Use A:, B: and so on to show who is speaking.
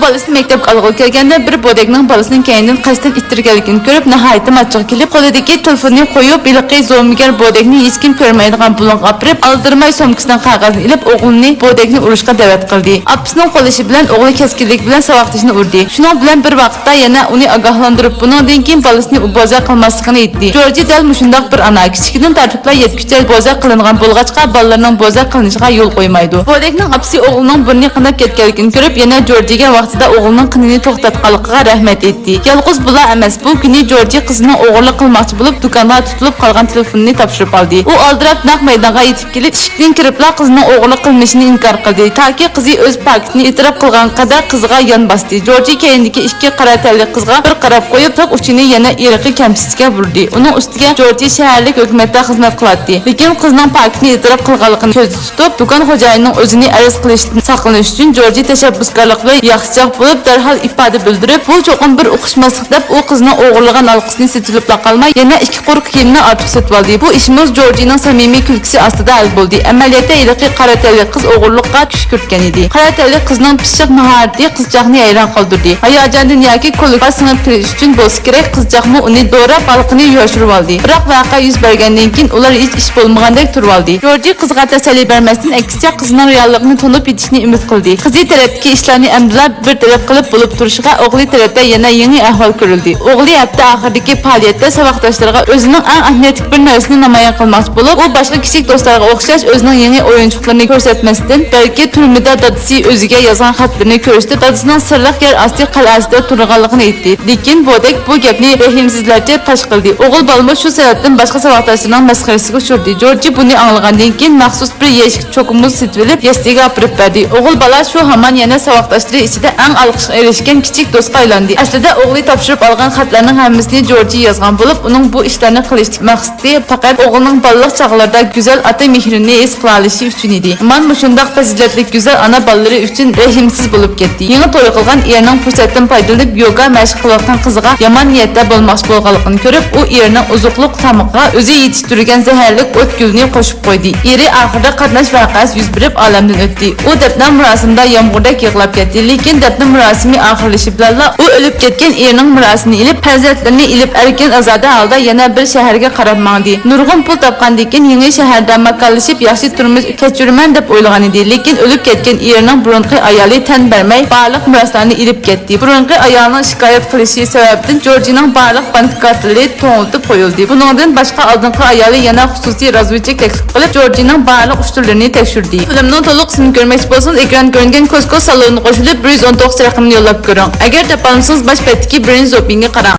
A: balası maktabga alg'il kelganda bir bodakning balasining keynidan qasddan ittirganligini ko'rib nihoyatda achchiq kelib qo'lidagi telefonni qo'yib iliqi zo'migar bodakni hech kim ko'rmaydigan bulonga opirib aldirmay somkasidan qog'ozni ilib o'g'lini bodakni urishga da'vat qildi. Apasining qo'lishi bilan o'g'li keskinlik bilan savoqtishni urdi. Shuning bilan bir vaqtda yana uni ogohlantirib bundan keyin balasini boza qilmasligini aytdi. Jorji dal mushundaq bir ana kichikdan tartiblar yetkichga boza qilingan bo'lg'achqa bolalarning boza qilinishiga yo'l qo'ymaydi. Bodakning apasi o'g'lining burni qanab ketganligini ko'rib yana Jorjiga vaqtida o'g'lining qinini to'xtatganligiga rahmat aytdi. Yolg'iz bular emas, bu kuni Jorji qizining o'g'irlik qilmoqchi bo'lib do'konga tutilib qolgan telefonini topshirib oldi. U aldirab naq maydonga yetib kelib, eshikdan kiribla qizining o'g'irlik qilmishini inkor qildi. Taki qizi o'z paketini e'tirof qilgan qadar qizga yon bosdi. Jorji keyindagi ikki qora tanli qizga bir qarab qo'yib, toq uchini yana iriqi kamsizga burdi. Uning ustiga Jorji shaharlik hukumatda xizmat qiladi. Lekin qizning paketini e'tirof qilganligini ko'zda tutib, do'kon xo'jayinining o'zini arz qilishdan saqlanish uchun Jorji tashabbuskorlik bilan yaxshiroq bo'lib darhol ifoda bildirib, bu cho'qim bir o'xshmaslik deb u qizning o'g'irlagan alqisini setilib qolmay, yana ikki quruq kiyimni ortiq setib oldi. Bu ishimiz Jorjining samimiy kulgisi ostida hal bo'ldi. Amaliyotda iliqi qora tanli qiz o'g'irlikqa kuch kiritgan edi. Qora tanli qizning pishiq mahorati qizchaqni hayron qoldirdi. Hayajondan yoki ko'lga singib kirish uchun bo'lsa kerak, qizchaqmi uni do'rab balqini yoshirib oldi. Biroq voqea yuz bergandan keyin ular hech ish bo'lmagandek turib oldi. Jorji qizga tasalli bermasdan aksincha qizning realligini tunib yetishni umid qildi. Qizi tarafdagi ishlarni amdilab bir taraf qilib bo'lib turishiga o'g'li tarafda yana yangi ahvol ko'rildi. O'g'li hafta oxiridagi faoliyatda saboqdoshlariga o'zining eng ahamiyatli bir narsani namoyon qilmoqchi bo'lib, u boshqa kichik do'stlarga o'xshash o'zining yangi o'yinchoqlarini ko'rsatmasdan, balki turmada dadasi o'ziga yozgan xatlarini ko'rishdi, dadasining sirliq yer osti qal'asida turganligini aytdi. Lekin Bodek bu gapni rahimsizlarcha pash qildi. O'g'il balma shu sababdan boshqa saboqdoshlarining masxarasiga uchirdi. Jorji buni anglagandan keyin maxsus bir yeshik cho'qimiz setib olib, yastiga opirib berdi. O'g'il bola shu hamon yana saboqdoshlari ichida eng alqishga erishgan kichik do'stga aylandi. Aslida o'g'li topshirib olgan xatlarning hammasini Jorji yozgan bo'lib, uning bu ishlarni qilishlik maqsadi faqat o'g'lining balliq chog'larida go'zal ota mehrini his qila olishi uchun edi. Mana shunday fazilatli go'zal ona bolalari uchun rahimsiz bo'lib ketdi. Yangi to'y qilgan erining fursatdan foydalanib yoga mashq qilayotgan qiziga yomon niyatda bo'lmoqchi bo'lganligini ko'rib, u erining uzuqliq tamoqqa o'zi yetishtirgan zaharli o't gulni qo'shib qo'ydi. Eri oxirida qatnash voqeasi yuz berib olamdan o'tdi. U dafna marosimida yomg'irda yig'lab ketdi, lekin dafna marosimi oxirlashi bilan u o'lib ketgan erining marosini ilib, farzandlarini ilib erkin ozoda holda yana bir shaharga qarab mangdi. Nurg'un pul topgandan keyin yangi shaharda makonlashib yaxshi turmush kechiraman deb o'ylagan edi, lekin o'lib ketgan erining burunqi ayoli tan bermay barliq miroslarni ilib ketdi. Burunqi ayolning shikoyat qilishi sababdan Jorjining barliq bank kartalari to'g'ritib qo'yildi. Buningdan boshqa oldingi ayoli yana xususiy razvedchik taklif qilib, Jorjining barliq ushturlarini tekshirdi. Filmning to'liq qismini ko'rmoqchi bo'lsangiz, ekran ko'ringan ko'z salonini qo'shilib 119 raqamini yo'llab ko'ring. Agar topolmasangiz bosh betdagi birinchi zopinga qarang.